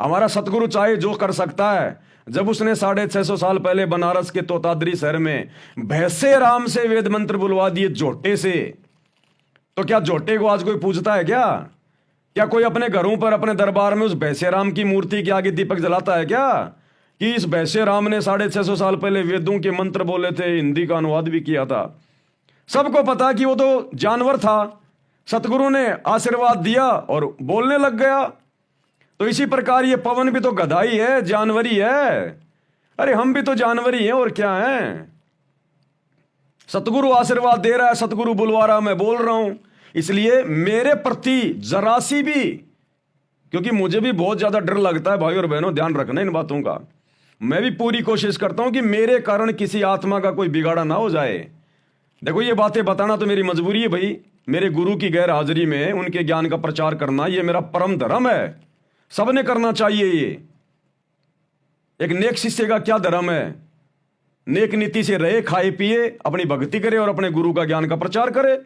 हमारा सतगुरु चाहे जो कर सकता है। जब उसने 650 साल पहले बनारस के तोताद्री शहर में भैसे राम से वेद मंत्र बुलवा दिए झोटे से, तो क्या झोटे को आज कोई पूजता है क्या? क्या कोई अपने घरों पर अपने दरबार में उस भैसे राम की मूर्ति के आगे दीपक जलाता है क्या कि इस भैसे राम ने 650 साल पहले वेदों के मंत्र बोले थे, हिंदी का अनुवाद भी किया था? सबको पता कि वो तो जानवर था, सतगुरु ने आशीर्वाद दिया और बोलने लग गया। तो इसी प्रकार ये पवन भी तो गधा ही है, जानवर ही है। अरे हम भी तो जानवर ही हैं, और क्या है। सतगुरु आशीर्वाद दे रहा है, सतगुरु बुलवा रहा, मैं बोल रहा हूं। इसलिए मेरे प्रति जरा सी भी, क्योंकि मुझे भी बहुत ज्यादा डर लगता है भाई और बहनों, ध्यान रखना इन बातों का। मैं भी पूरी कोशिश करता हूं कि मेरे कारण किसी आत्मा का कोई बिगाड़ा ना हो जाए। देखो ये बातें बताना तो मेरी मजबूरी है भाई। मेरे गुरु की गैर हाजिरी में उनके ज्ञान का प्रचार करना ये मेरा परम धर्म है, सबने करना चाहिए। ये एक नेक शिष्य का क्या धर्म है? नेक नीति से रहे, खाए पिए, अपनी भक्ति करे और अपने गुरु का ज्ञान का प्रचार करे।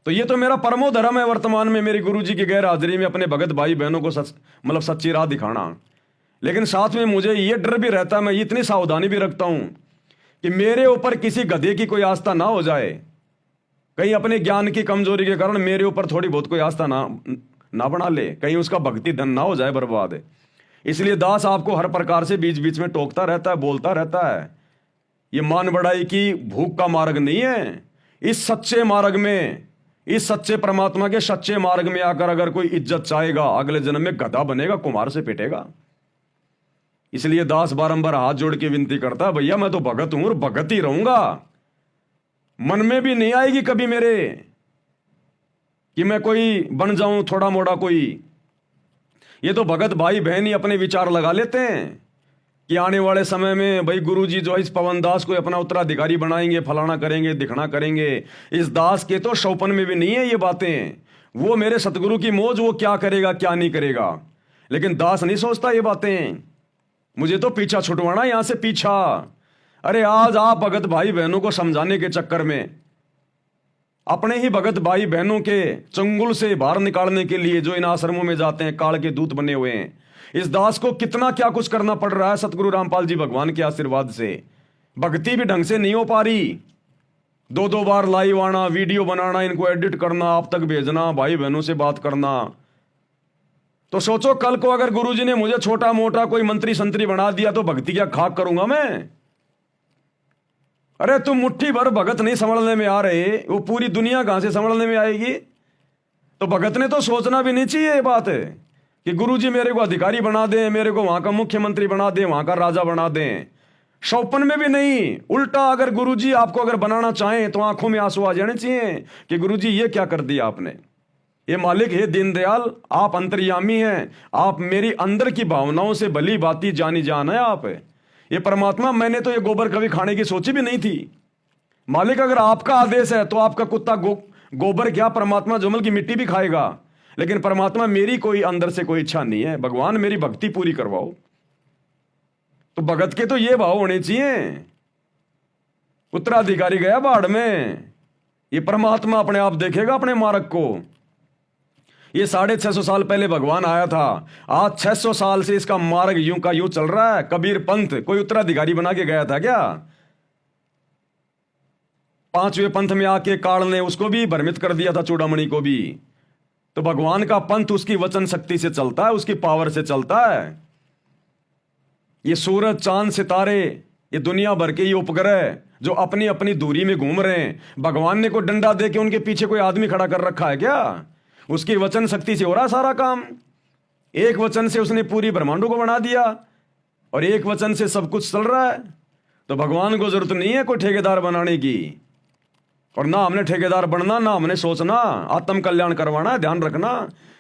तो ये तो मेरा परमो धर्म है वर्तमान में, मेरे गुरु जी की गैर हाजिरी में अपने भगत भाई बहनों को मतलब सच्ची राह दिखाना। लेकिन साथ में मुझे ये डर भी रहता है, मैं इतनी सावधानी भी रखता हूं कि मेरे ऊपर किसी गधे की कोई आस्था ना हो जाए, कहीं अपने ज्ञान की कमजोरी के कारण मेरे ऊपर थोड़ी बहुत कोई आस्था ना बना ले, कहीं उसका भक्ति धन ना हो जाए बर्बाद। इसलिए दास आपको हर प्रकार से बीच बीच में टोकता रहता है, बोलता रहता है। ये मान बढ़ाई की भूख का मार्ग नहीं है। इस सच्चे मार्ग में, इस सच्चे परमात्मा के सच्चे मार्ग में आकर अगर कोई इज्जत चाहेगा, अगले जन्म में गधा बनेगा, कुम्हार से पिटेगा। इसलिए दास बारंबार हाथ जोड़ के विनती करता है, भैया मैं तो भगत हूं और भगत ही रहूंगा। मन में भी नहीं आएगी कभी मेरे कि मैं कोई बन जाऊं थोड़ा मोड़ा कोई। ये तो भगत भाई बहन ही अपने विचार लगा लेते हैं कि आने वाले समय में भाई गुरुजी जो इस पवन दास को अपना उत्तराधिकारी बनाएंगे, फलाना करेंगे, दिखना करेंगे। इस दास के तो शौपन में भी नहीं है ये बातें। वो मेरे सतगुरु की मौज, वो क्या करेगा क्या नहीं करेगा। लेकिन दास नहीं सोचता ये बातें। मुझे तो पीछा छुटवाना, यहां से पीछा। अरे आज आप भगत भाई बहनों को समझाने के चक्कर में, अपने ही भगत भाई बहनों के चंगुल से बाहर निकालने के लिए जो इन आश्रमों में जाते हैं, काल के दूत बने हुए हैं, इस दास को कितना क्या कुछ करना पड़ रहा है सतगुरु रामपाल जी भगवान के आशीर्वाद से। भक्ति भी ढंग से नहीं हो पा रही। 2-2 बार लाइव आना, वीडियो बनाना, इनको एडिट करना, आप तक भेजना, भाई बहनों से बात करना। तो सोचो कल को अगर गुरुजी ने मुझे छोटा मोटा कोई मंत्री संतरी बना दिया तो भक्ति क्या खाक करूंगा मैं? अरे तुम मुट्ठी भर भगत नहीं संभलने में आ रहे, वो पूरी दुनिया कहां से संभलने में आएगी? तो भगत ने तो सोचना भी नहीं चाहिए ये बात है कि गुरुजी मेरे को अधिकारी बना दें, मेरे को वहां का मुख्यमंत्री बना दें, वहां का राजा बना दें। शौपन में भी नहीं, उल्टा अगर गुरुजी आपको अगर बनाना चाहें तो आंखों में आंसू आ जाने चाहिए कि गुरुजी ये क्या कर दिया आपने। ये मालिक हे दीनदयाल, आप अंतर्यामी हैं, आप मेरी अंदर की भावनाओं से भली भांति जानी जान है आप। ये परमात्मा, मैंने तो ये गोबर कभी खाने की सोची भी नहीं थी। मालिक अगर आपका आदेश है तो आपका कुत्ता गोबर क्या, परमात्मा जमल की मिट्टी भी खाएगा। लेकिन परमात्मा मेरी कोई अंदर से कोई इच्छा नहीं है, भगवान मेरी भक्ति पूरी करवाओ। तो भगत के तो ये भाव होने चाहिए। उत्तराधिकारी गया बाढ़ में, ये परमात्मा अपने आप देखेगा अपने मार्ग को। ये 650 साल पहले भगवान आया था, आज 600 साल से इसका मार्ग यूं का यूं चल रहा है। कबीर पंथ कोई उत्तराधिकारी बना के गया था क्या? 5वें पंथ में आके काल ने उसको भी भ्रमित कर दिया था, चूड़ामणि को भी। तो भगवान का पंथ उसकी वचन शक्ति से चलता है, उसकी पावर से चलता है। ये सूरज चांद सितारे, ये दुनिया भर के ये उपग्रह जो अपनी अपनी दूरी में घूम रहे हैं, भगवान ने कोई डंडा दे के उनके पीछे कोई आदमी खड़ा कर रखा है क्या? उसकी वचन शक्ति से हो रहा सारा काम। एक वचन से उसने पूरी ब्रह्मांडों को बना दिया और एक वचन से सब कुछ चल रहा है। तो भगवान को जरूरत नहीं है कोई ठेकेदार बनाने की, और ना हमने ठेकेदार बनना, ना हमने सोचना आत्म कल्याण करवाना। ध्यान रखना,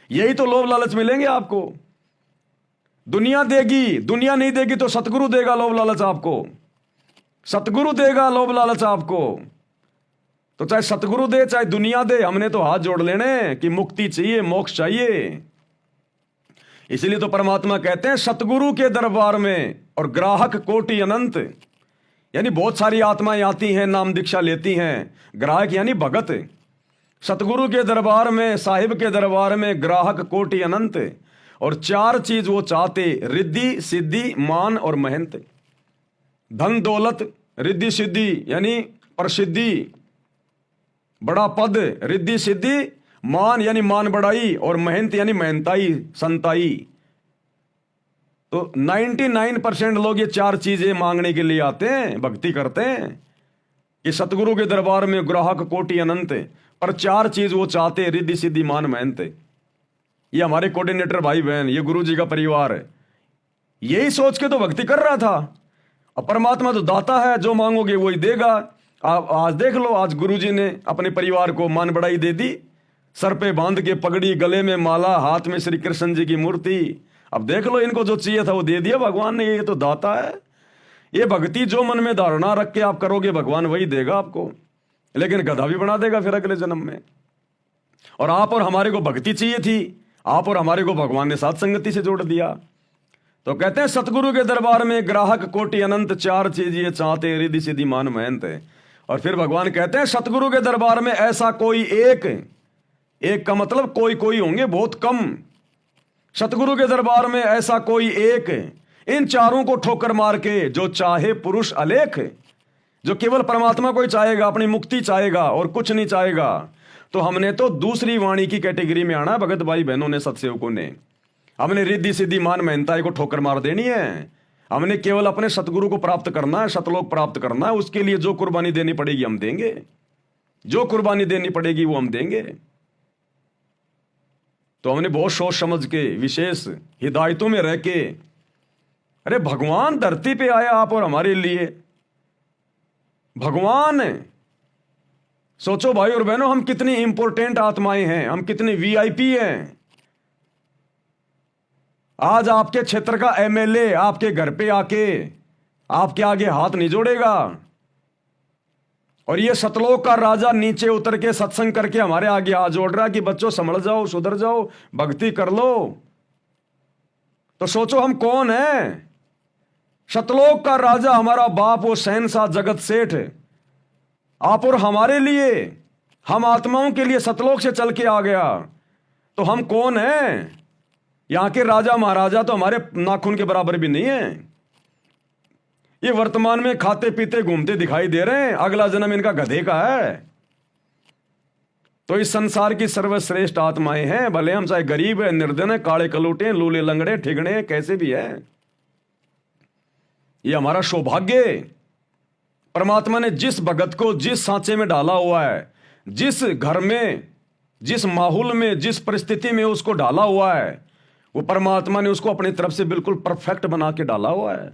यही तो लोभ लालच मिलेंगे आपको। दुनिया देगी, दुनिया नहीं देगी तो सतगुरु देगा लोभ लालच आपको। सतगुरु देगा लोभ लालच आपको। तो चाहे सतगुरु दे चाहे दुनिया दे, हमने तो हाथ जोड़ लेने कि मुक्ति चाहिए, मोक्ष चाहिए। इसलिए तो परमात्मा कहते हैं सतगुरु के दरबार में और ग्राहक कोटि अनंत, यानी बहुत सारी आत्माएं आती हैं, नाम दीक्षा लेती हैं। ग्राहक यानी भगत। सतगुरु के दरबार में, साहिब के दरबार में ग्राहक कोटि अनंत। और 4 चीज वो चाहते, रिद्धि सिद्धि मान और महंत। धन दौलत, रिद्धि सिद्धि यानी प्रसिद्धि, बड़ा पद, रिद्धि सिद्धि, मान यानी मान बढ़ाई, और महंत यानी महंताई, संताई। तो 99% लोग ये 4 चीजें मांगने के लिए आते हैं, भक्ति करते हैं कि सतगुरु के दरबार में ग्राहक कोटि अनंत, पर 4 चीज वो चाहते, रिद्धि सिद्धि मान महंत। ये हमारे कोऑर्डिनेटर भाई बहन, ये गुरु जी का परिवार है, यही सोच के तो भक्ति कर रहा था। अब परमात्मा तो दाता है, जो मांगोगे वही देगा। आप आज देख लो, आज गुरु जी ने अपने परिवार को मान बढ़ाई दे दी, सर पे बांध के पगड़ी, गले में माला, हाथ में श्री कृष्ण जी की मूर्ति। अब देख लो, इनको जो चाहिए था वो दे दिया भगवान ने। ये तो दाता है। ये भक्ति जो मन में धारणा रख के आप करोगे, भगवान वही देगा आपको, लेकिन गधा भी बना देगा फिर अगले जन्म में। और आप और हमारे को भक्ति चाहिए थी, आप और हमारे को भगवान ने साथ संगति से जोड़ दिया। तो कहते हैं सतगुरु के दरबार में ग्राहक कोटि अनंत, 4 चीज ये चाहते, रिद्धि सिद्धि मान महंत। और फिर भगवान कहते हैं सतगुरु के दरबार में ऐसा कोई एक, एक का मतलब कोई कोई होंगे, बहुत कम। सतगुरु के दरबार में ऐसा कोई एक, इन 4 को ठोकर मार के, जो चाहे पुरुष अलेख, जो केवल परमात्मा को ही चाहेगा, अपनी मुक्ति चाहेगा और कुछ नहीं चाहेगा। तो हमने तो दूसरी वाणी की कैटेगरी में आना, भगत भाई बहनों ने, सत्सेवकों ने। हमने रिद्धि सिद्धि मान महंताई को ठोकर मार देनी है। हमने केवल अपने सतगुरु को प्राप्त करना है, सतलोक प्राप्त करना है। उसके लिए जो कुर्बानी देनी पड़ेगी हम देंगे, जो कुर्बानी देनी पड़ेगी वो हम देंगे। तो हमने बहुत सोच समझ के, विशेष हिदायतों में रह के, अरे भगवान धरती पे आया आप और हमारे लिए। भगवान, सोचो भाई और बहनों, हम कितनी इंपॉर्टेंट आत्माएं हैं, हम कितने वीआईपी हैं। आज आपके क्षेत्र का एमएलए आपके घर पे आके आपके आगे हाथ नहीं जोड़ेगा, और ये सतलोक का राजा नीचे उतर के सत्संग करके हमारे आगे हाथ जोड़ रहा है कि बच्चों संभल जाओ, सुधर जाओ, भक्ति कर लो। तो सोचो हम कौन हैं। सतलोक का राजा हमारा बाप, वो शहंशाह जगत सेठ, आप और हमारे लिए, हम आत्माओं के लिए सतलोक से चल के आ गया। तो हम कौन हैं। यहां के राजा महाराजा तो हमारे नाखून के बराबर भी नहीं है। ये वर्तमान में खाते पीते घूमते दिखाई दे रहे हैं, अगला जन्म इनका गधे का है। तो इस संसार की सर्वश्रेष्ठ आत्माएं हैं, भले हम चाहे गरीब है, निर्धन है, काले कलूटे, लूले लंगड़े, ठिगणे, कैसे भी है। ये हमारा सौभाग्य। परमात्मा ने जिस भगत को जिस सांचे में डाला हुआ है, जिस घर में, जिस माहौल में, जिस परिस्थिति में उसको डाला हुआ है, वो परमात्मा ने उसको अपनी तरफ से बिल्कुल परफेक्ट बना के डाला हुआ है।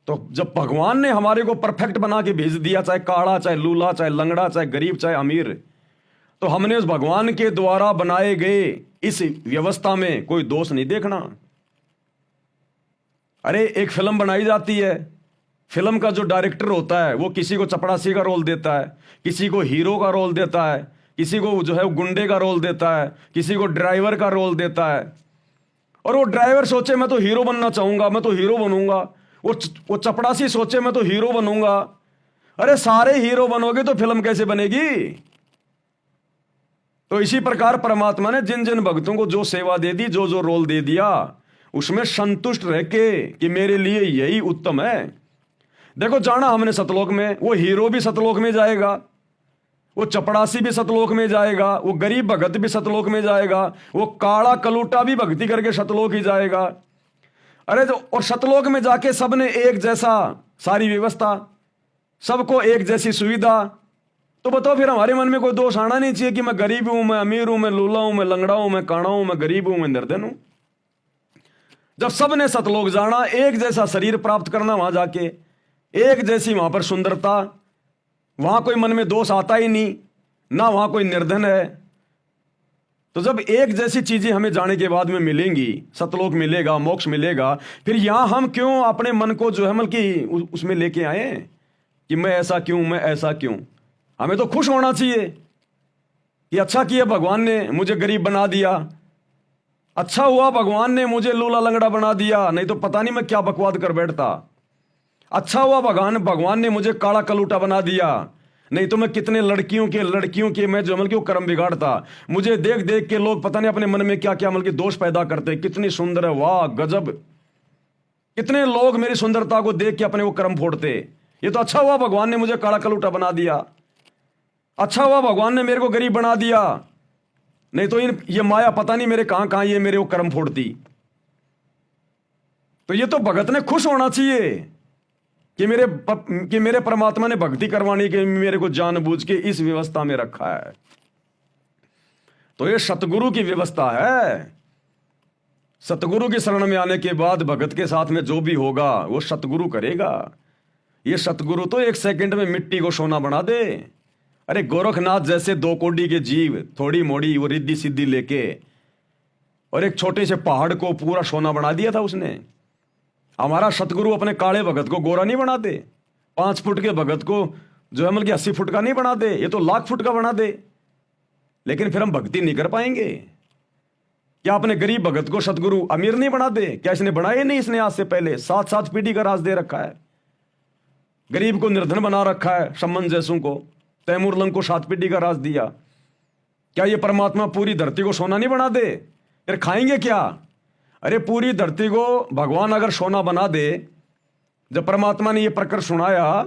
तो जब भगवान ने हमारे को परफेक्ट बना के भेज दिया, चाहे काड़ा, चाहे लूला, चाहे लंगड़ा, चाहे गरीब, चाहे अमीर, तो हमने उस भगवान के द्वारा बनाए गए इस व्यवस्था में कोई दोष नहीं देखना। अरे एक फिल्म बनाई जाती है, फिल्म का जो डायरेक्टर होता है वो किसी को चपड़ासी का रोल देता है, किसी को हीरो का रोल देता है, किसी को जो है गुंडे का रोल देता है, किसी को ड्राइवर का रोल देता है। और वो ड्राइवर सोचे मैं तो हीरो बनना चाहूंगा, मैं तो हीरो बनूंगा। वो चपड़ासी सोचे मैं तो हीरो बनूंगा। अरे सारे हीरो बनोगे तो फिल्म कैसे बनेगी। तो इसी प्रकार परमात्मा ने जिन जिन भक्तों को जो सेवा दे दी, जो जो रोल दे दिया, उसमें संतुष्ट रह के कि मेरे लिए यही उत्तम है। देखो जाना हमने सतलोक में, वो हीरो भी सतलोक में जाएगा, वो चपड़ासी भी सतलोक में जाएगा, वो गरीब भगत भी सतलोक में जाएगा, वो काला कलूटा भी भक्ति करके सतलोक ही जाएगा। अरे तो और सतलोक में जाके सबने एक जैसा सारी व्यवस्था, सबको एक जैसी सुविधा। तो बताओ फिर हमारे मन में कोई दोष आना नहीं चाहिए कि मैं गरीब हूं, मैं अमीर हूं, मैं लूला हूं, मैं लंगड़ा हूं, मैं काणा हूं, मैं गरीब हूं, मैं निर्धन हूं। जब सबने सतलोक जाना, एक जैसा शरीर प्राप्त करना, वहां जाके एक जैसी वहां पर सुंदरता, वहां कोई मन में दोष आता ही नहीं, ना वहां कोई निर्धन है। तो जब एक जैसी चीजें हमें जाने के बाद में मिलेंगी, सतलोक मिलेगा, मोक्ष मिलेगा, फिर यहां हम क्यों अपने मन को जो है मतलब कि उसमें लेके आए कि मैं ऐसा क्यों, मैं ऐसा क्यों। हमें तो खुश होना चाहिए कि अच्छा किया भगवान ने मुझे गरीब बना दिया, अच्छा हुआ भगवान ने मुझे लूला लंगड़ा बना दिया, नहीं तो पता नहीं मैं क्या बकवाद कर बैठता। अच्छा हुआ भगवान ने मुझे काला कलूटा बना दिया, नहीं तो मैं कितने लड़कियों के मैं जो अमल की वो कर्म बिगाड़ता। मुझे देख देख के लोग पता नहीं अपने मन में क्या क्या अमल के दोष पैदा करते, कितनी सुंदर है, वाह गजब। कितने लोग मेरी सुंदरता को देख के अपने वो कर्म फोड़ते। ये तो अच्छा हुआ भगवान ने मुझे काला कलूटा बना दिया, अच्छा हुआ भगवान ने मेरे को गरीब बना दिया, नहीं तो ये माया पता नहीं मेरे कहां कहां ये मेरे वो कर्म फोड़ती। तो ये तो भगत ने खुश होना चाहिए कि मेरे परमात्मा ने भक्ति करवाने के मेरे को जानबूझ के इस व्यवस्था में रखा है। तो ये सतगुरु की व्यवस्था है। सतगुरु की शरण में आने के बाद भगत के साथ में जो भी होगा वो सतगुरु करेगा। ये सतगुरु तो एक सेकंड में मिट्टी को सोना बना दे। अरे गोरखनाथ जैसे 2 कोड़ी के जीव थोड़ी मोड़ी वो रिद्धि सिद्धि लेके और एक छोटे से पहाड़ को पूरा सोना बना दिया था उसने। हमारा सतगुरु अपने काले भगत को गोरा नहीं बना दे, 5 फुट के भगत को जो है मतलब 80 फुट का नहीं बना दे, ये तो लाख फुट का बना दे। लेकिन फिर हम भक्ति नहीं कर पाएंगे। क्या अपने गरीब भगत को सतगुरु अमीर नहीं बना दे? क्या इसने बनाए नहीं? इसने आज से पहले 7-7 पीढ़ी का राज दे रखा है। गरीब को निर्धन बना रखा है। सम्मन जैसों को, तैमूर लंग को 7 पीढ़ी का राज दिया। क्या ये परमात्मा पूरी धरती को सोना नहीं बना दे? फिर खाएंगे क्या? अरे पूरी धरती को भगवान अगर सोना बना दे, जब परमात्मा ने ये प्रकरण सुनाया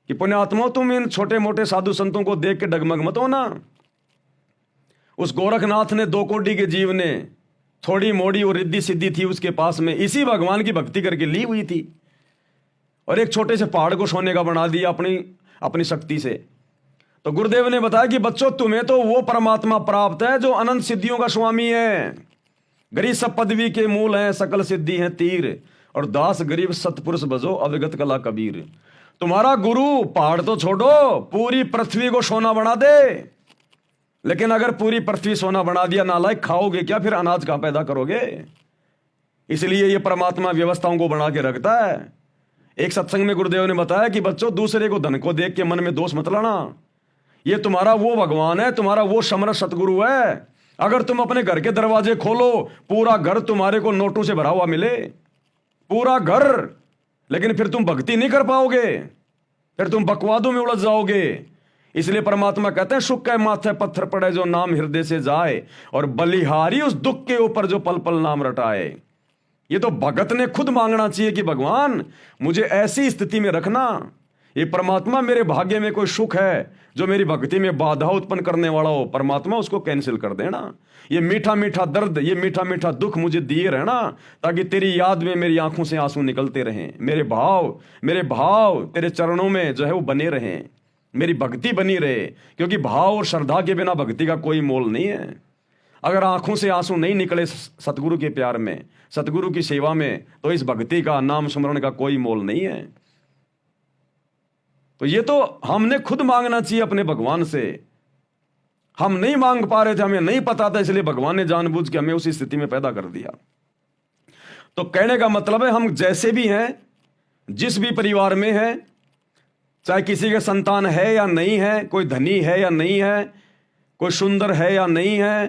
कि पुण्यात्मा तुम इन छोटे मोटे साधु संतों को देख के डगमग मत होना। उस गोरखनाथ ने 2 कोड़ी के जीव ने थोड़ी मोड़ी और रिद्धि सिद्धि थी उसके पास में, इसी भगवान की भक्ति करके ली हुई थी, और एक छोटे से पहाड़ को सोने का बना दिया अपनी शक्ति से। तो गुरुदेव ने बताया कि बच्चों तुम्हें तो वो परमात्मा प्राप्त है जो अनंत सिद्धियों का स्वामी है। गरीब सब पदवी के मूल हैं, सकल सिद्धि हैं तीर, और दास गरीब सतपुरुष बजो अवगत कला कबीर। तुम्हारा गुरु पहाड़ तो छोड़ो, पूरी पृथ्वी को सोना बना दे। लेकिन अगर पूरी पृथ्वी सोना बना दिया, नालायक खाओगे क्या? फिर अनाज कहां पैदा करोगे? इसलिए ये परमात्मा व्यवस्थाओं को बना के रखता है। एक सत्संग में गुरुदेव ने बताया कि बच्चों दूसरे को धन को देख के मन में दोष मत लाना। ये तुम्हारा वो भगवान है, तुम्हारा वो समर्थ सतगुरु है। अगर तुम अपने घर के दरवाजे खोलो, पूरा घर तुम्हारे को नोटों से भरा हुआ मिले, पूरा घर, लेकिन फिर तुम भक्ति नहीं कर पाओगे, फिर तुम बकवादों में उलझ जाओगे। इसलिए परमात्मा कहते हैं सुख के माथे पत्थर पड़े जो नाम हृदय से जाए, और बलिहारी उस दुख के ऊपर जो पल पल नाम रटाए। ये तो भगत ने खुद मांगना चाहिए कि भगवान मुझे ऐसी स्थिति में रखना। ये परमात्मा मेरे भाग्य में कोई सुख है जो मेरी भक्ति में बाधा उत्पन्न करने वाला हो, परमात्मा उसको कैंसिल कर देना। ये मीठा मीठा दर्द, ये मीठा मीठा दुख मुझे दिए रहना, ताकि तेरी याद में मेरी आंखों से आंसू निकलते रहें। मेरे भाव तेरे चरणों में जो है वो बने रहें, मेरी भक्ति बनी रहे। क्योंकि भाव और श्रद्धा के बिना भक्ति का कोई मोल नहीं है। अगर आंखों से आंसू नहीं निकले सतगुरु के प्यार में, सतगुरु की सेवा में, तो इस भक्ति का, नाम स्मरण का कोई मोल नहीं है। तो ये तो हमने खुद मांगना चाहिए अपने भगवान से। हम नहीं मांग पा रहे थे, हमें नहीं पता था, इसलिए भगवान ने जानबूझ के हमें उसी स्थिति में पैदा कर दिया। तो कहने का मतलब है हम जैसे भी हैं, जिस भी परिवार में हैं, चाहे किसी के संतान है या नहीं है, कोई धनी है या नहीं है, कोई सुंदर है या नहीं है,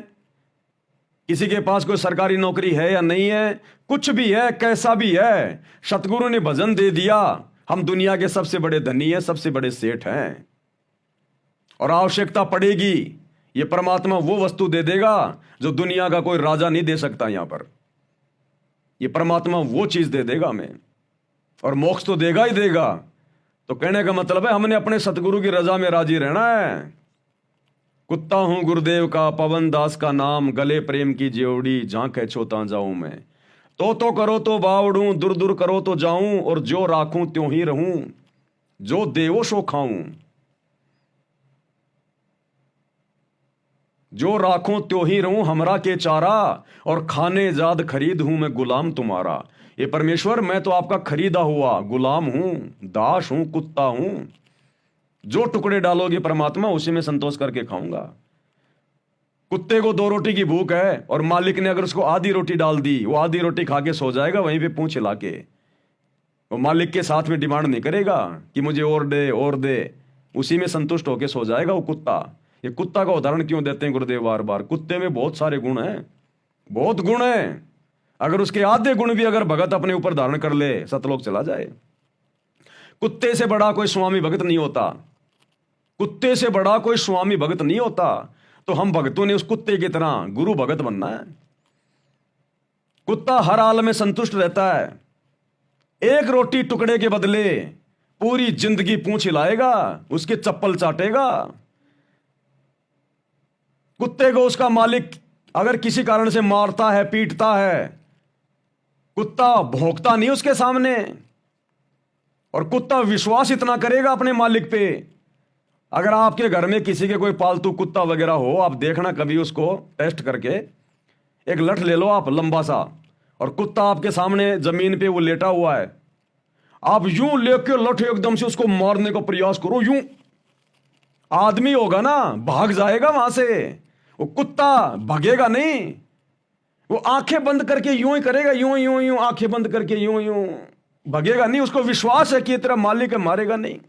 किसी के पास कोई सरकारी नौकरी है या नहीं है, कुछ भी है, कैसा भी है, सतगुरु ने भजन दे दिया, हम दुनिया के सबसे बड़े धनी हैं, सबसे बड़े सेठ हैं। और आवश्यकता पड़ेगी, ये परमात्मा वो वस्तु दे देगा जो दुनिया का कोई राजा नहीं दे सकता। यहां पर ये परमात्मा वो चीज दे देगा हमें, और मोक्ष तो देगा ही देगा। तो कहने का मतलब है हमने अपने सतगुरु की रजा में राजी रहना है। कुत्ता हूं गुरुदेव का, पवन दास का नाम, गले प्रेम की जेवड़ी, झांके छोता जाऊं मैं। तो करो तो बावड़ूं, दूर दूर करो तो जाऊं, और जो राखूं त्यों ही रहूं, जो देवो सो खाऊं। जो राखूं त्यों ही रहूं हमरा के चारा, और खाने जाद खरीद हूं मैं गुलाम तुम्हारा। ये परमेश्वर मैं तो आपका खरीदा हुआ गुलाम हूं, दास हूं, कुत्ता हूं। जो टुकड़े डालोगे परमात्मा उसी में संतोष करके खाऊंगा। कुत्ते को 2 रोटी की भूख है, और मालिक ने अगर उसको आधी रोटी डाल दी, वो आधी रोटी खा के सो जाएगा वहीं पे पूंछ हिला के। वो मालिक के साथ में डिमांड नहीं करेगा कि मुझे और दे, उसी में संतुष्ट होके सो जाएगा वो कुत्ता। ये कुत्ता का उदाहरण क्यों देते हैं गुरुदेव बार बार? कुत्ते में बहुत सारे गुण हैं, बहुत गुण हैं। अगर उसके आधे गुण भी अगर भगत अपने ऊपर धारण कर ले, सतलोक चला जाए। कुत्ते से बड़ा कोई स्वामी भगत नहीं होता। कुत्ते से बड़ा कोई स्वामी भगत नहीं होता। तो हम भक्तों ने उस कुत्ते की तरह गुरु भगत बनना है। कुत्ता हर हाल में संतुष्ट रहता है, एक रोटी टुकड़े के बदले पूरी जिंदगी पूंछ हिलाएगा, उसके चप्पल चाटेगा। कुत्ते को उसका मालिक अगर किसी कारण से मारता है, पीटता है, कुत्ता भौंकता नहीं उसके सामने। और कुत्ता विश्वास इतना करेगा अपने मालिक पे। अगर आपके घर में किसी के कोई पालतू कुत्ता वगैरह हो, आप देखना कभी उसको टेस्ट करके, एक लठ ले लो आप लंबा सा, और कुत्ता आपके सामने जमीन पे वो लेटा हुआ है, आप यूं लेके लठ एकदम से उसको मारने का प्रयास करो, यूं आदमी होगा ना भाग जाएगा वहां से, वो कुत्ता भागेगा नहीं। वो आंखें बंद करके यूं ही करेगा, यूं यूं यूं आंखें बंद करके यूं यूं, भागेगा नहीं। उसको विश्वास है कि तेरा मालिक है, मारेगा नहीं।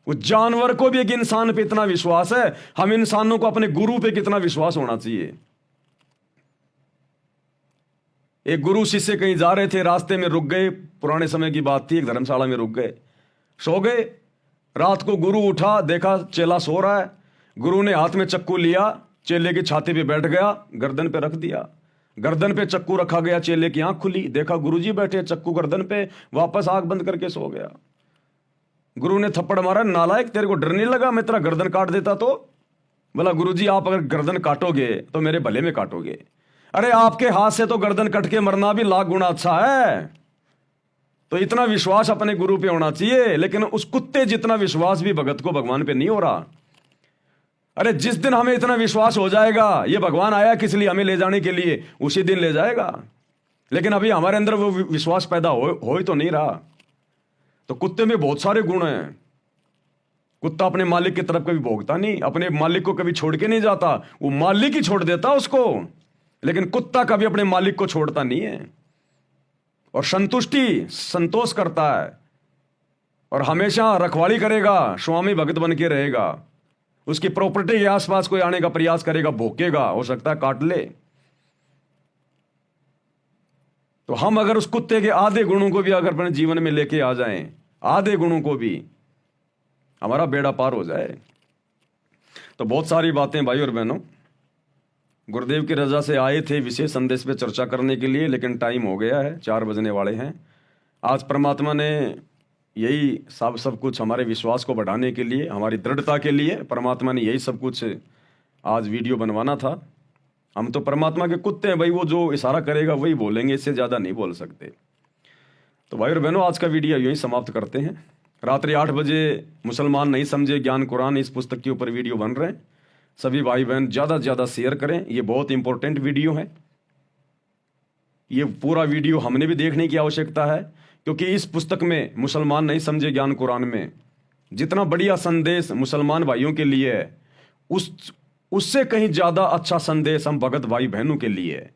उस जानवर को भी एक इंसान पे इतना विश्वास है। हम इंसानों को अपने गुरु पे कितना विश्वास होना चाहिए। एक गुरु शिष्य कहीं जा रहे थे, रास्ते में रुक गए, पुराने समय की बात थी, एक धर्मशाला में रुक गए, सो गए। रात को गुरु उठा, देखा चेला सो रहा है। गुरु ने हाथ में चक्कू लिया, चेले की छाती पे बैठ गया, गर्दन पे रख दिया। गर्दन पे चक्कू रखा गया, चेले की आंख खुली, देखा गुरुजी बैठे चक्कू गर्दन पे, वापस आंख बंद करके सो गया। गुरु ने थप्पड़ मारा, नालायक तेरे को डर नहीं लगा मैं तेरा गर्दन काट देता तो? बोला गुरुजी आप अगर गर्दन काटोगे तो मेरे भले में काटोगे। अरे आपके हाथ से तो गर्दन कट के मरना भी लाख गुना अच्छा है। तो इतना विश्वास अपने गुरु पे होना चाहिए। लेकिन उस कुत्ते जितना विश्वास भी भगत को भगवान पे नहीं हो रहा। अरे जिस दिन हमें इतना विश्वास हो जाएगा ये भगवान आया किस लिए, हमें ले जाने के लिए, उसी दिन ले जाएगा। लेकिन अभी हमारे अंदर वो विश्वास पैदा हो ही तो नहीं रहा। तो कुत्ते में बहुत सारे गुण हैं। कुत्ता अपने मालिक की तरफ कभी भौंकता नहीं, अपने मालिक को कभी छोड़ के नहीं जाता, वो मालिक ही छोड़ देता उसको। लेकिन कुत्ता कभी अपने मालिक को छोड़ता नहीं है और संतोष करता है और हमेशा रखवाली करेगा, स्वामी भगत बन के रहेगा। उसकी प्रॉपर्टी के आसपास कोई आने का प्रयास करेगा, भौंकेगा, हो सकता है काट ले। तो हम अगर उस कुत्ते के आधे गुणों को भी अगर अपने जीवन में लेके आ जाएं, आधे गुणों को भी, हमारा बेड़ा पार हो जाए। तो बहुत सारी बातें भाई और बहनों, गुरुदेव की रजा से आए थे विशेष संदेश पे चर्चा करने के लिए, लेकिन टाइम हो गया है, 4 बजने वाले हैं। आज परमात्मा ने यही सब कुछ हमारे विश्वास को बढ़ाने के लिए, हमारी दृढ़ता के लिए परमात्मा ने यही सब कुछ आज वीडियो बनवाना था। हम तो परमात्मा के कुत्ते हैं भाई, वो जो इशारा करेगा वही बोलेंगे, इससे ज़्यादा नहीं बोल सकते। तो भाई और बहनों आज का वीडियो यही समाप्त करते हैं। रात्रि 8 बजे मुसलमान नहीं समझे ज्ञान कुरान इस पुस्तक के ऊपर वीडियो बन रहे हैं। सभी भाई बहन ज़्यादा से ज़्यादा शेयर करें, ये बहुत इंपॉर्टेंट वीडियो है। ये पूरा वीडियो हमने भी देखने की आवश्यकता है, क्योंकि इस पुस्तक में मुसलमान नहीं समझे ज्ञान कुरान में जितना बढ़िया संदेश मुसलमान भाइयों के लिए है, उससे कहीं ज़्यादा अच्छा संदेश हम भगत भाई बहनों के लिए है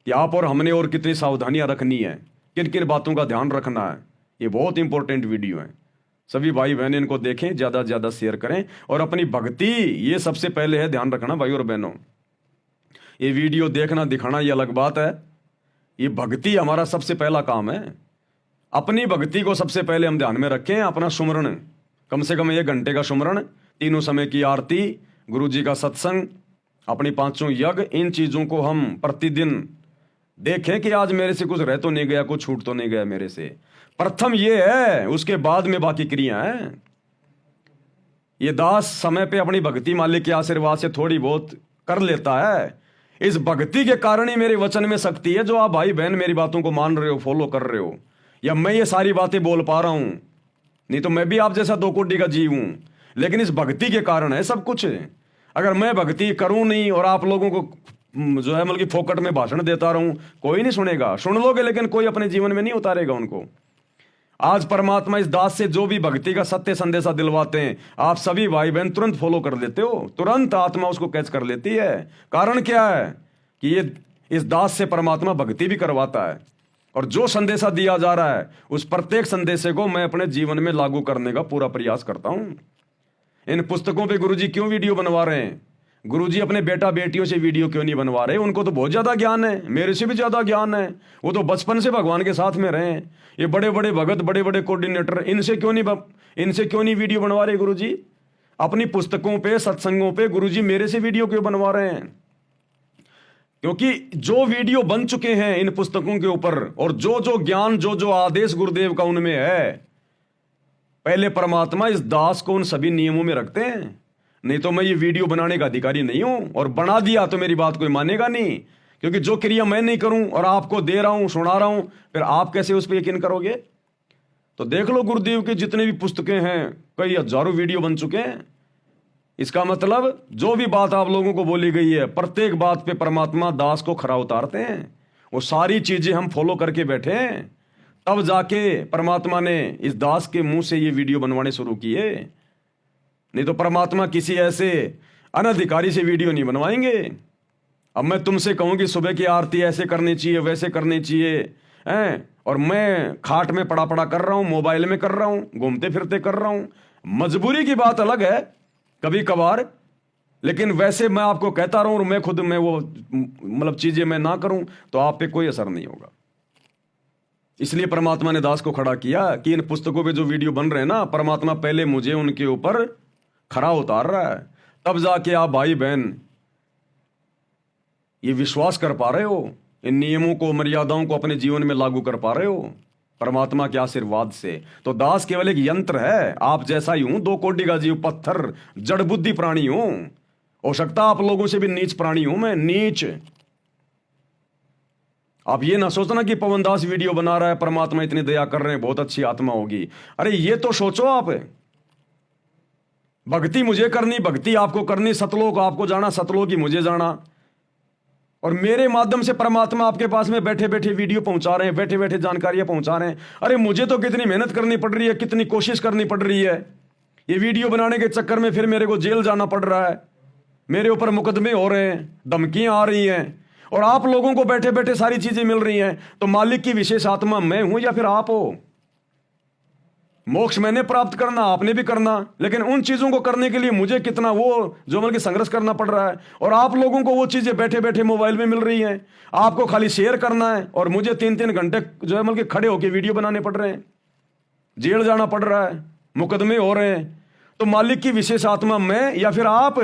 कि आप और हमने और कितनी सावधानियां रखनी है, किन किन बातों का ध्यान रखना है। ये बहुत इंपॉर्टेंट वीडियो है। सभी भाई बहन इनको देखें, ज़्यादा से ज़्यादा शेयर करें और अपनी भक्ति, ये सबसे पहले है ध्यान रखना भाई और बहनों। ये वीडियो देखना दिखाना ये अलग बात है, ये भक्ति हमारा सबसे पहला काम है। अपनी भक्ति को सबसे पहले हम ध्यान में रखें। अपना सुमरण, कम से कम 1 घंटे का सुमरण, 3 समय की आरती, गुरु जी का सत्संग, अपनी 5 यज्ञ, इन चीज़ों को हम प्रतिदिन देखें कि आज मेरे से कुछ रह तो नहीं गया, कुछ छूट तो नहीं गया मेरे से। प्रथम ये है, उसके बाद में बाकी क्रिया है। ये दास समय पे अपनी भक्ति मालिक के आशीर्वाद से थोड़ी बहुत कर लेता है। इस भक्ति के कारण ही मेरे वचन में शक्ति है, जो आप भाई बहन मेरी बातों को मान रहे हो, फॉलो कर रहे हो, या मैं ये सारी बातें बोल पा रहा हूं। नहीं तो मैं भी आप जैसा 2 कोटि का जीव हूं, लेकिन इस भक्ति के कारण है सब कुछ। अगर मैं भक्ति करूं नहीं और आप लोगों को जो है मतलब कि फोकट में भाषण देता रहूं, कोई नहीं सुनेगा। सुन लोगे लेकिन कोई अपने जीवन में नहीं उतारेगा उनको। आज परमात्मा इस दास से जो भी भक्ति का सत्य संदेशा दिलवाते हैं, आप सभी भाई बहन तुरंत फॉलो कर लेते हो, तुरंत आत्मा उसको कैच कर लेती है। कारण क्या है कि ये इस दास से परमात्मा भक्ति भी करवाता है, और जो संदेशा दिया जा रहा है उस प्रत्येक संदेशे को मैं अपने जीवन में लागू करने का पूरा प्रयास करता हूं। इन पुस्तकों पे गुरुजी क्यों वीडियो बनवा रहे हैं? गुरुजी अपने बेटा बेटियों से वीडियो क्यों नहीं बनवा रहे? उनको तो बहुत ज्यादा ज्ञान है, मेरे से भी ज्यादा ज्ञान है, वो तो बचपन से भगवान के साथ में रहे हैं। ये बड़े बड़े भगत, बड़े बड़े कोऑर्डिनेटर, इनसे क्यों नहीं वीडियो बनवा रहे गुरुजी? अपनी पुस्तकों पे, सत्संगों पे गुरुजी मेरे से वीडियो क्यों बनवा रहे हैं? क्योंकि जो वीडियो बन चुके हैं इन पुस्तकों के ऊपर, और जो जो ज्ञान, जो जो आदेश गुरुदेव का उनमें है, पहले परमात्मा इस दास को उन सभी नियमों में रखते हैं। नहीं तो मैं ये वीडियो बनाने का अधिकारी नहीं हूं, और बना दिया तो मेरी बात कोई मानेगा नहीं, क्योंकि जो क्रिया मैं नहीं करूं और आपको दे रहा हूं, सुना रहा हूं, फिर आप कैसे उस पर यकीन करोगे? तो देख लो गुरुदेव की जितने भी पुस्तकें हैं, कई हजारों वीडियो बन चुके हैं। इसका मतलब जो भी बात आप लोगों को बोली गई है, प्रत्येक बात पे परमात्मा दास को खरा उतारते हैं। वो सारी चीजें हम फॉलो करके बैठे हैं, तब जाके परमात्मा ने इस दास के मुंह से ये वीडियो बनवाने शुरू किए। नहीं तो परमात्मा किसी ऐसे अनधिकारी से वीडियो नहीं बनवाएंगे। अब मैं तुमसे कहूं कि सुबह की आरती ऐसे करनी चाहिए, वैसे करनी चाहिए, हैं, और मैं खाट में पड़ा पड़ा कर रहा हूं, मोबाइल में कर रहा हूं, घूमते फिरते कर रहा हूं। मजबूरी की बात अलग है कभी कभार, लेकिन वैसे मैं आपको कहता रहूं और मैं खुद में वो मतलब चीजें मैं ना करूं तो आप पे कोई असर नहीं होगा। इसलिए परमात्मा ने दास को खड़ा किया कि इन पुस्तकों पे जो वीडियो बन रहे हैं ना, परमात्मा पहले मुझे उनके ऊपर खरा उतार रहा है, तब जाके आप भाई बहन ये विश्वास कर पा रहे हो, इन नियमों को, मर्यादाओं को अपने जीवन में लागू कर पा रहे हो परमात्मा के आशीर्वाद से। तो दास केवल एक यंत्र है, आप जैसा ही हूं, 2 कोटि का जीव, पत्थर, जड़ बुद्धि प्राणी हूं। हो सकता आप लोगों से भी नीच प्राणी हूं मैं, नीच। आप ये ना सोचना कि पवन दास वीडियो बना रहा है, परमात्मा इतनी दया कर रहे हैं, बहुत अच्छी आत्मा होगी। अरे ये तो सोचो आप, भक्ति मुझे करनी, भक्ति आपको करनी, सतलोक आपको जाना, सतलोक ही मुझे जाना, और मेरे माध्यम से परमात्मा आपके पास में बैठे बैठे वीडियो पहुंचा रहे हैं, बैठे बैठे जानकारियां पहुंचा रहे हैं। अरे मुझे तो कितनी मेहनत करनी पड़ रही है, कितनी कोशिश करनी पड़ रही है। ये वीडियो बनाने के चक्कर में फिर मेरे को जेल जाना पड़ रहा है, मेरे ऊपर मुकदमे हो रहे हैं, धमकियां आ रही हैं, और आप लोगों को बैठे बैठे सारी चीजें मिल रही हैं। तो मालिक की विशेष आत्मा मैं हूं या फिर आप हो? मोक्ष मैंने प्राप्त करना, आपने भी करना, लेकिन उन चीजों को करने के लिए मुझे कितना वो जो बल्कि संघर्ष करना पड़ रहा है, और आप लोगों को वो चीजें बैठे बैठे मोबाइल में मिल रही हैं। आपको खाली शेयर करना है, और मुझे 3-3 घंटे जो है बल्कि खड़े होकर वीडियो बनाने पड़ रहे हैं, जेल जाना पड़ रहा है, मुकदमे हो रहे हैं। तो मालिक की विशेष आत्मा मैं या फिर आप,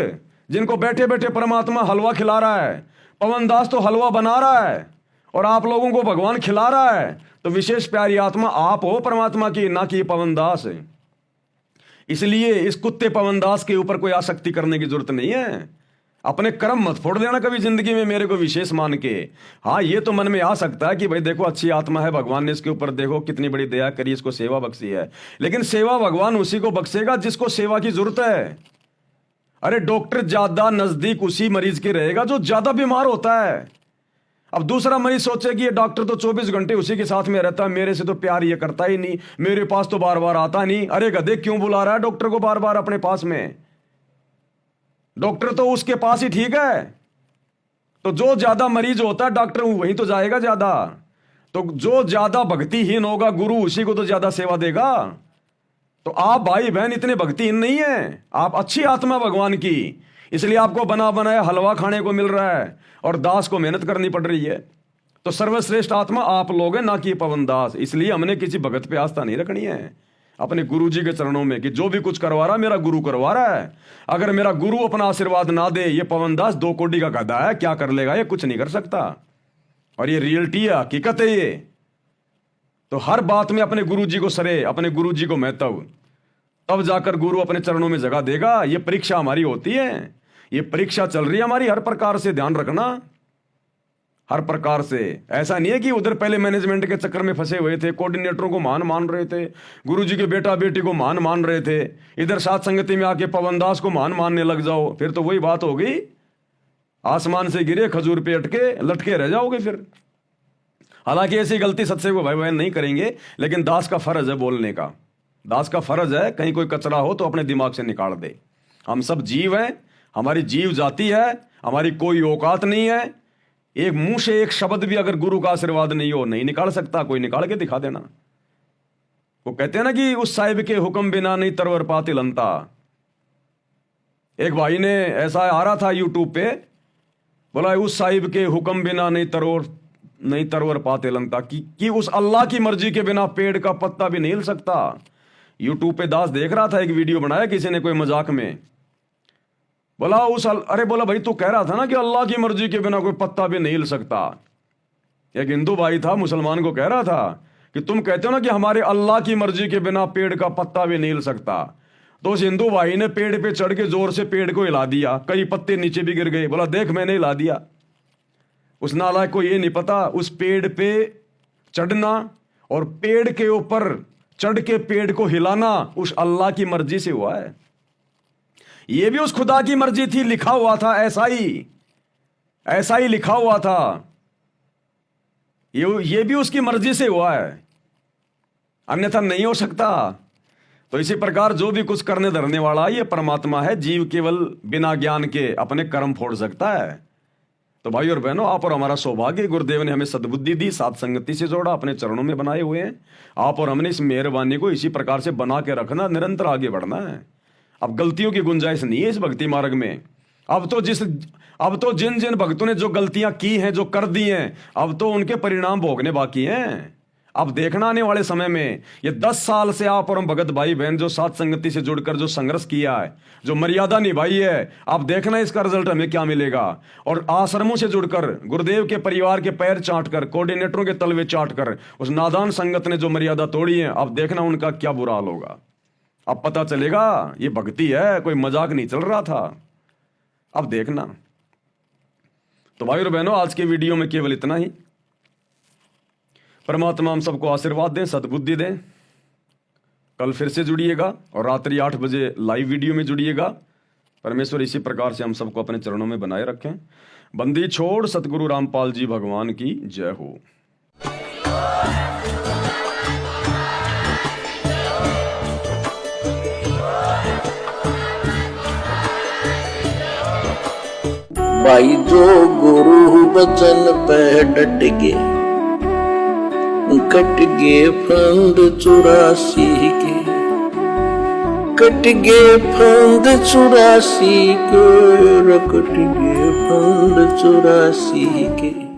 जिनको बैठे बैठे परमात्मा हलवा खिला रहा है? पवन दास तो हलवा बना रहा है और आप लोगों को भगवान खिला रहा है। तो विशेष प्यारी आत्मा आप हो परमात्मा की, ना कि पवन दास है। इसलिए इस कुत्ते पवन दास के ऊपर कोई आसक्ति करने की जरूरत नहीं है। अपने कर्म मत फोड़ देना कभी जिंदगी में मेरे को विशेष मान के। हाँ, ये तो मन में आ सकता है कि भाई देखो अच्छी आत्मा है, भगवान ने इसके ऊपर देखो कितनी बड़ी दया करी, इसको सेवा बख्शी है। लेकिन सेवा भगवान उसी को बख्शेगा जिसको सेवा की जरूरत है। अरे डॉक्टर ज्यादा नजदीक उसी मरीज के रहेगा जो ज्यादा बीमार होता है। अब दूसरा मरीज सोचे कि ये डॉक्टर तो 24 घंटे उसी के साथ में रहता है, मेरे से तो प्यार ये करता ही नहीं, मेरे पास तो बार बार आता नहीं। अरे गधे, क्यों बुला रहा है डॉक्टर को बार बार अपने पास में? डॉक्टर तो उसके पास ही ठीक है। तो जो ज्यादा मरीज होता है डॉक्टर वहीं तो जाएगा ज्यादा। तो जो ज्यादा भक्तिहीन होगा गुरु उसी को तो ज्यादा सेवा देगा। तो आप भाई बहन इतने भक्तिहीन नहीं है, आप अच्छी आत्मा भगवान की, इसलिए आपको बना बनाया हलवा खाने को मिल रहा है और दास को मेहनत करनी पड़ रही है। तो सर्वश्रेष्ठ आत्मा आप लोग हैं, ना कि पवन दास। इसलिए हमने किसी भगत पे आस्था नहीं रखनी है, अपने गुरु जी के चरणों में, कि जो भी कुछ करवा रहा मेरा गुरु करवा रहा है। अगर मेरा गुरु अपना आशीर्वाद ना दे, ये पवन दास 2 कोटि का गधा है, क्या कर लेगा? ये कुछ नहीं कर सकता। और ये रियलिटी है, हकीकत है ये। तो हर बात में अपने गुरु जी को सरे, अपने गुरु जी को महत्व, तब जाकर गुरु अपने चरणों में जगह देगा। ये परीक्षा हमारी होती है, ये परीक्षा चल रही है हमारी, हर प्रकार से ध्यान रखना, हर प्रकार से। ऐसा नहीं है कि उधर पहले मैनेजमेंट के चक्कर में फंसे हुए थे, कोऑर्डिनेटरों को महान मान रहे थे, गुरुजी के बेटा बेटी को महान मान रहे थे, इधर साथ संगति में आके पवन दास को महान मानने लग जाओ, फिर तो वही बात हो गई, आसमान से गिरे खजूर पे अटके लटके रह जाओगे फिर। हालांकि ऐसी गलती सत्य को भाई बहन नहीं करेंगे, लेकिन दास का फर्ज है बोलने का। दास का फर्ज है कहीं कोई कचरा हो तो अपने दिमाग से निकाल दे। हम सब जीव हैं, हमारी जीव जाति है, हमारी कोई औकात नहीं है। एक मुंह से एक शब्द भी अगर गुरु का आशीर्वाद नहीं हो, नहीं निकाल सकता, कोई निकाल के दिखा देना। वो कहते हैं ना कि उस साहिब के हुक्म बिना नहीं तरवर पातिल अंता। एक भाई ने ऐसा आ रहा था यूट्यूब पे, बोला उस साहिब के हुक्म बिना नहीं तरवर पाते लंका कि उस अल्लाह की मर्जी के बिना पेड़ का पत्ता भी नहीं हिल सकता। यूट्यूब पे दास देख रहा था, एक वीडियो बनाया किसी ने कोई मजाक में, बोला अरे बोला भाई तू कह रहा था ना कि अल्लाह की मर्जी के बिना कोई पत्ता भी नहीं हिल सकता। एक हिंदू भाई था मुसलमान को कह रहा था कि तुम कहते हो ना कि हमारे अल्लाह की मर्जी के बिना पेड़ का पत्ता भी नहीं हिल सकता। तो उस हिंदू भाई ने पेड़ पे चढ़ के जोर से पेड़ को हिला दिया, कई पत्ते नीचे भी गिर गए। बोला देख मैंने हिला दिया। उस नालायक को ये नहीं पता उस पेड़ पे चढ़ना और पेड़ के ऊपर चढ़ के पेड़ को हिलाना उस अल्लाह की मर्जी से हुआ है। ये भी उस खुदा की मर्जी थी, लिखा हुआ था, ऐसा ही लिखा हुआ था। ये भी उसकी मर्जी से हुआ है, अन्यथा नहीं हो सकता। तो इसी प्रकार जो भी कुछ करने धरने वाला ये परमात्मा है। जीव केवल बिना ज्ञान के अपने कर्म फोड़ सकता है। तो भाई और बहनों, आप और हमारा सौभाग्य, गुरुदेव ने हमें सद्बुद्धि दी, साथ संगति से जोड़ा, अपने चरणों में बनाए हुए हैं। आप और हमने इस मेहरबानी को इसी प्रकार से बना के रखना, निरंतर आगे बढ़ना है। अब गलतियों की गुंजाइश नहीं है इस भक्ति मार्ग में। अब तो जिन जिन भक्तों ने जो गलतियां की हैं, जो कर दी हैं, अब तो उनके परिणाम भोगने बाकी हैं। अब देखना आने वाले समय में, ये 10 साल से आप और हम भगत भाई बहन जो साथ संगति से जुड़कर जो संघर्ष किया है, जो मर्यादा निभाई है, आप देखना इसका रिजल्ट हमें क्या मिलेगा। और आश्रमों से जुड़कर गुरुदेव के परिवार के पैर चाट कर, कोऑर्डिनेटरों के तलवे चाट कर उस नादान संगत ने जो मर्यादा तोड़ी है, अब देखना उनका क्या बुरा हाल होगा। अब पता चलेगा ये भक्ति है, कोई मजाक नहीं चल रहा था। अब देखना। तो भाई और बहनों, आज के वीडियो में केवल इतना ही। परमात्मा हम सबको आशीर्वाद दें, सद्बुद्धि दें। कल फिर से जुड़िएगा और रात्रि 8 बजे लाइव वीडियो में जुड़िएगा। परमेश्वर इसी प्रकार से हम सबको अपने चरणों में बनाए रखें। बंदी छोड़ सतगुरु रामपाल जी भगवान की जय हो। भाई जो गुरु वचन पे डट गए, कट गए फंद 84 के, कट गए फंद 84 के, कट गए फंद 84 के।